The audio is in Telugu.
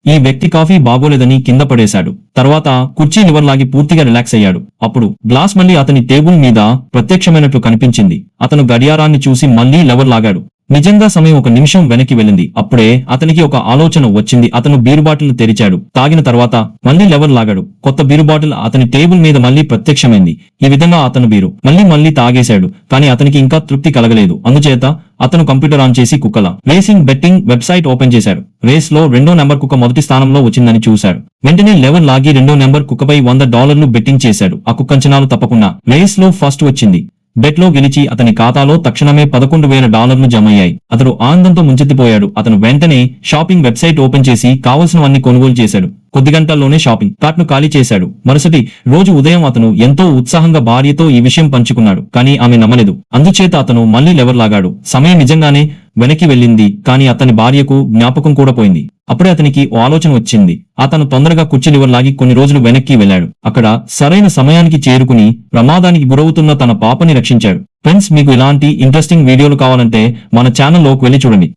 ఈ వ్యక్తి కాఫీ బాగోలేదని కింద పడేశాడు. తర్వాత కుర్చీ లివర్ లాగి పూర్తిగా రిలాక్స్ అయ్యాడు. అప్పుడు గ్లాస్ మళ్లీ అతని టేబుల్ మీద ప్రత్యక్షమైనట్లు కనిపించింది. అతను గడియారాన్ని చూసి మళ్లీ లెవర్ లాగాడు. నిజంగా సమయం 1 నిమిషం వెనక్కి వెళ్ళింది. అప్పుడే అతనికి ఒక ఆలోచన వచ్చింది. అతను బీరు బాటిల్ తెరిచాడు. తాగిన తర్వాత మళ్లీ లెవర్ లాగాడు. కొత్త బీరు బాటిల్ అతని టేబుల్ మీద మళ్లీ ప్రత్యక్షమైంది. ఈ విధంగా అతను బీరు మళ్లీ తాగేశాడు. కానీ అతనికి ఇంకా తృప్తి కలగలేదు. అందుచేత అతను కంప్యూటర్ ఆన్ చేసి కుక్కల రేసింగ్ బెట్టింగ్ వెబ్సైట్ ఓపెన్ చేశాడు. రేస్ లో 2వ నెంబర్ కుక్క మొదటి స్థానంలో వచ్చిందని చూశాడు. వెంటనే లెవర్ లాగి 2వ నెంబర్ కుక్కపై $100 బెట్టింగ్ చేశాడు. ఆ కుక్క అంచనాలు తప్పకుండా రేస్ లో ఫస్ట్ వచ్చింది. బెట్ లో గెలిచి అతని ఖాతాలో తక్షణమే $11,000 జమయ్యాయి. అతడు ఆనందంతో ముంచెత్తిపోయాడు. అతను వెంటనే షాపింగ్ వెబ్సైట్ ఓపెన్ చేసి కావలసినవన్నీ కొనుగోలు చేశాడు. కొద్ది గంటల్లోనే షాపింగ్ కార్ట్ ను ఖాళీ చేశాడు. మరుసటి రోజు ఉదయం అతను ఎంతో ఉత్సాహంగా భార్యతో ఈ విషయం పంచుకున్నాడు. కానీ ఆమె నమ్మలేదు. అందుచేత అతను మళ్లీ లెవర్ లాగాడు. సమయం నిజంగానే వెనక్కి వెళ్ళింది. కానీ అతని భార్యకు జ్ఞాపకం కూడా పోయింది. అప్పుడే అతనికి ఓ ఆలోచన వచ్చింది. అతను తొందరగా కుర్చీ లివర్ లాగి కొన్ని రోజులు వెనక్కి వెళ్ళాడు. అక్కడ సరైన సమయానికి చేరుకుని ప్రమాదానికి గురవుతున్న తన పాపని రక్షించాడు. ఫ్రెండ్స్, మీకు ఇలాంటి ఇంట్రెస్టింగ్ వీడియోలు కావాలంటే మన ఛానల్లోకి వెళ్లి చూడండి.